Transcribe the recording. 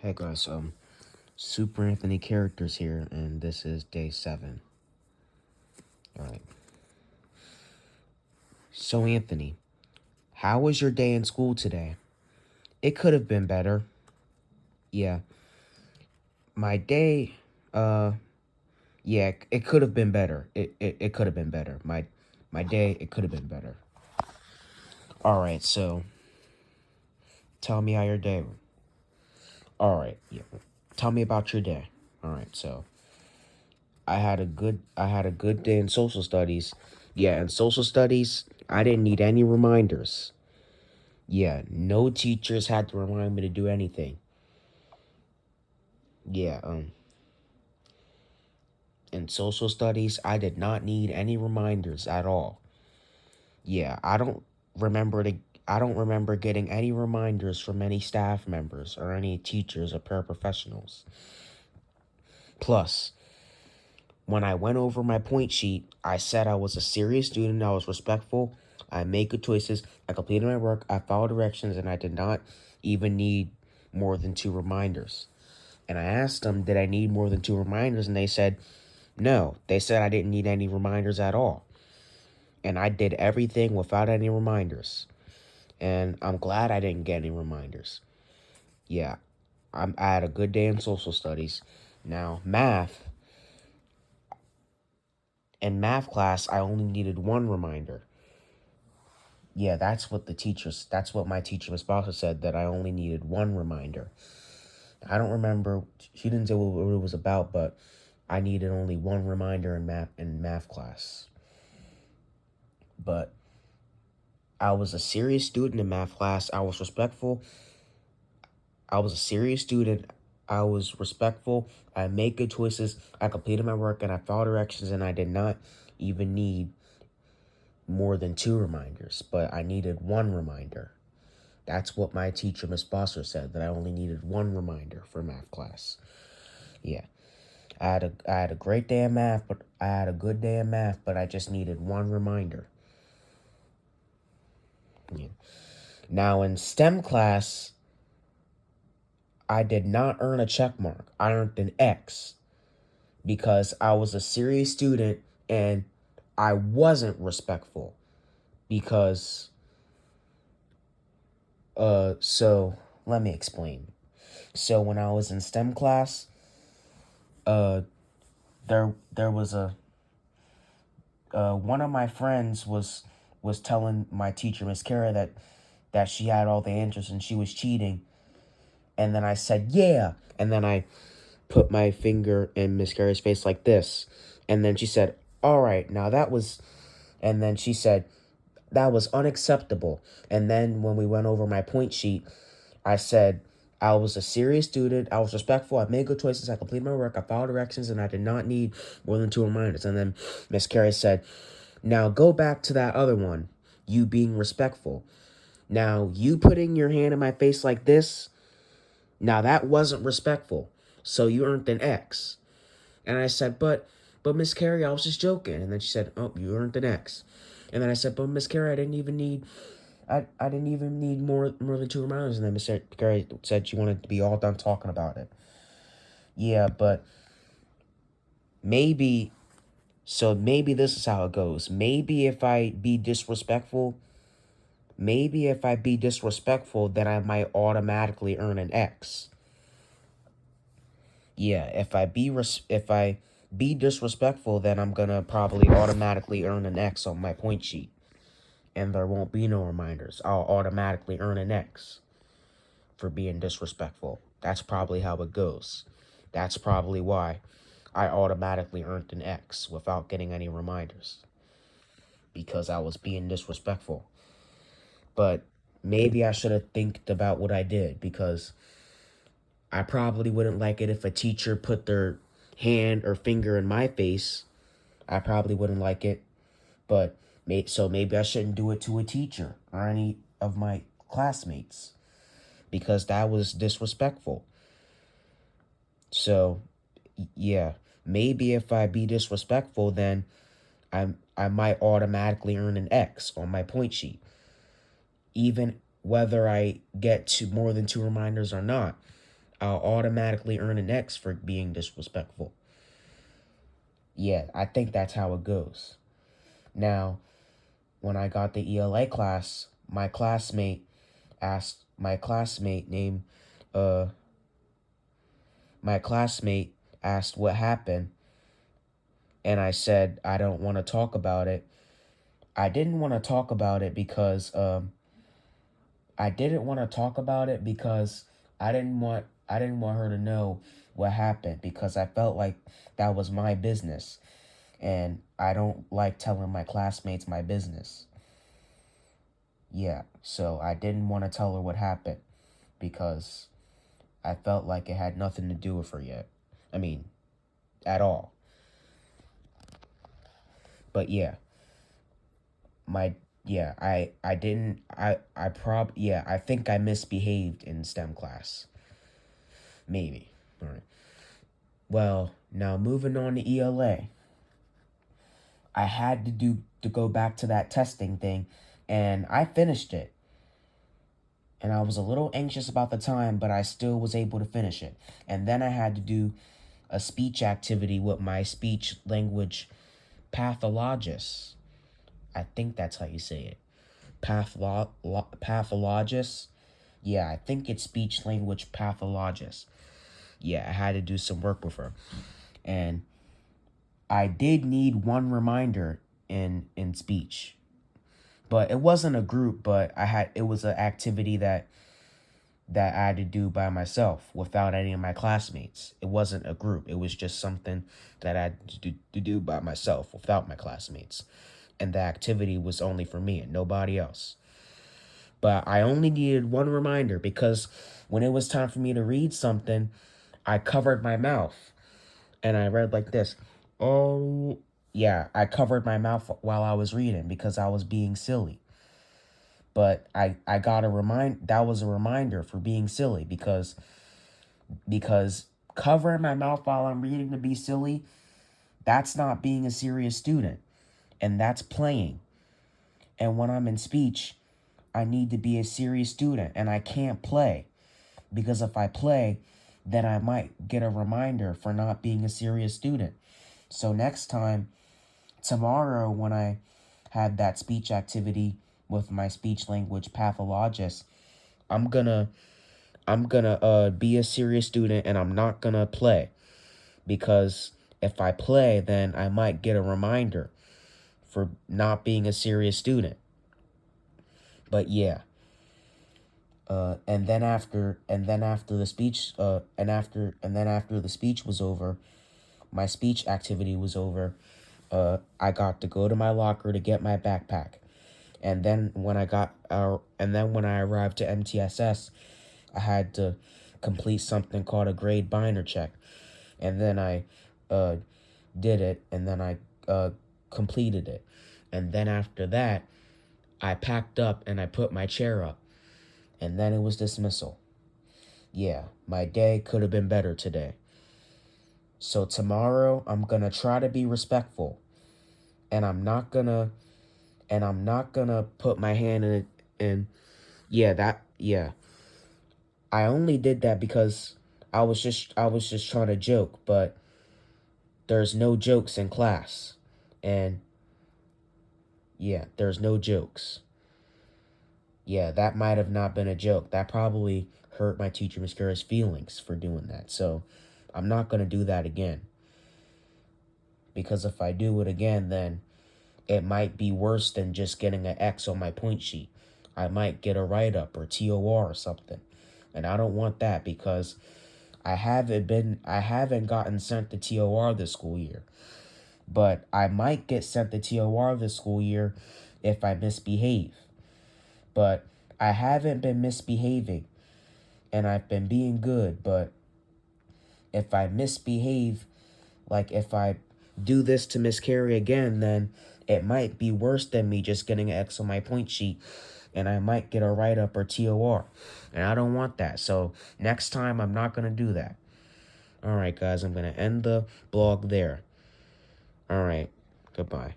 Hey guys, SuperAnthonyCharacters here, and this is day 7. Alright. So, Anthony, how was your day in school today? It could have been better. Yeah. My day, yeah, it could have been better. It could have been better. My day, it could have been better. Alright, so, tell me how your day went. Alright, yeah. Tell me about your day. Alright, so, I had a good day in social studies. Yeah, in social studies, I didn't need any reminders. Yeah, no teachers had to remind me to do anything. Yeah, in social studies, I did not need any reminders at all. Yeah, I don't remember getting any reminders from any staff members or any teachers or paraprofessionals. Plus, when I went over my point sheet, I said I was a serious student, I was respectful, I made good choices, I completed my work, I followed directions, and I did not even need more than 2 reminders. And I asked them, did I need more than 2 reminders? And they said, no. They said I didn't need any reminders at all. And I did everything without any reminders. And I'm glad I didn't get any reminders. Yeah, I had a good day in social studies. Now, in math class, I only needed 1 reminder. Yeah, that's what my teacher, Miss Foster, said, that I only needed 1 reminder. I don't remember, she didn't say what it was about, but I needed only 1 reminder in math class. But I was a serious student in math class. I was respectful. I was a serious student. I was respectful. I made good choices. I completed my work and I followed directions, and I did not even need more than 2 reminders, but I needed 1 reminder. That's what my teacher, Miss Foster, said, that I only needed 1 reminder for math class. Yeah. I had a great day in math, but I had a good day in math, but I just needed 1 reminder. Yeah. Now in STEM class, I did not earn a check mark. I earned an X because I was a serious student and I wasn't respectful. Because so let me explain. So when I was in STEM class, there was a one of my friends was telling my teacher, Miss Carey, that she had all the answers and she was cheating. And then I said, yeah. And then I put my finger in Miss Carey's face like this. And then she said, all right, now that was, and then she said, that was unacceptable. And then when we went over my point sheet, I said, I was a serious student, I was respectful, I made good choices, I completed my work, I followed directions, and I did not need more than 2 reminders. And then Miss Carey said, now go back to that other one, you being respectful. Now, you putting your hand in my face like this, now that wasn't respectful. So you earned an X. And I said, but Miss Carey, I was just joking. And then she said, oh, you earned an X. And then I said, but Miss Carey, I didn't even need more than 2 reminders. And then Miss Carey said she wanted to be all done talking about it. Yeah, but maybe this is how it goes. Maybe if I be disrespectful, then I might automatically earn an X. Yeah, if I be disrespectful, then I'm gonna probably automatically earn an X on my point sheet. And there won't be no reminders. I'll automatically earn an X for being disrespectful. That's probably how it goes. That's probably why I automatically earned an X without getting any reminders. Because I was being disrespectful. But maybe I should have think about what I did, because I probably wouldn't like it if a teacher put their hand or finger in my face. I probably wouldn't like it. But so maybe I shouldn't do it to a teacher or any of my classmates, because that was disrespectful. So, yeah, maybe if I be disrespectful, then I might automatically earn an X on my point sheet, even whether I get to more than 2 reminders or not. I'll automatically earn an X for being disrespectful. Yeah, I think that's how it goes. Now, when I got the ELA class, my classmate asked my classmate named my classmate asked what happened, and I said I don't want to talk about it. I didn't want to talk about it because I didn't want to talk about it because I didn't want her to know what happened, because I felt like that was my business, and I don't like telling my classmates my business. Yeah, so I didn't want to tell her what happened because I felt like it had nothing to do with her yet. I mean, at all. But yeah, my yeah, I didn't I think I misbehaved in STEM class. Maybe. All right. Well, now moving on to ELA. I had to go back to that testing thing, and I finished it. And I was a little anxious about the time, but I still was able to finish it. And then I had to do a speech activity with my speech language pathologist. I think that's how you say it. Pathologist. Yeah, I think it's speech language pathologist. Yeah, I had to do some work with her. And I did need one reminder in speech. But it wasn't a group, but it was an activity that I had to do by myself without any of my classmates. It wasn't a group. It was just something that I had to do by myself without my classmates. And the activity was only for me and nobody else. But I only needed one reminder, because when it was time for me to read something, I covered my mouth and I read like this. Oh, yeah, I covered my mouth while I was reading because I was being silly. But I got that was a reminder for being silly, because covering my mouth while I'm reading to be silly, that's not being a serious student, and that's playing. And when I'm in speech, I need to be a serious student, and I can't play, because if I play, then I might get a reminder for not being a serious student. So next time, tomorrow, when I have that speech activity with my speech language pathologist, I'm gonna be a serious student, and I'm not gonna play, because if I play, then I might get a reminder for not being a serious student. But yeah. And then after the speech after the speech was over, my speech activity was over, I got to go to my locker to get my backpack. And then when I arrived to MTSS, I had to complete something called a grade binder check. And then I did it, and then I completed it. And then after that, I packed up and I put my chair up. And then it was dismissal. Yeah, my day could have been better today. So tomorrow, I'm going to try to be respectful. And I'm not going to put my hand in it. And yeah. I only did that because I was just trying to joke, but there's no jokes in class. And yeah, there's no jokes. Yeah, that might have not been a joke. That probably hurt my teacher, Miss Carey's, feelings for doing that. So I'm not going to do that again. Because if I do it again, then it might be worse than just getting an X on my point sheet. I might get a write-up or TOR or something. And I don't want that, because I haven't gotten sent the TOR this school year. But I might get sent the TOR this school year if I misbehave. But I haven't been misbehaving, and I've been being good. But if I misbehave, like if I do this to Miss Carey again, then it might be worse than me just getting an X on my point sheet, and I might get a write-up or TOR. And I don't want that. So next time, I'm not going to do that. All right, guys, I'm going to end the blog there. All right, goodbye.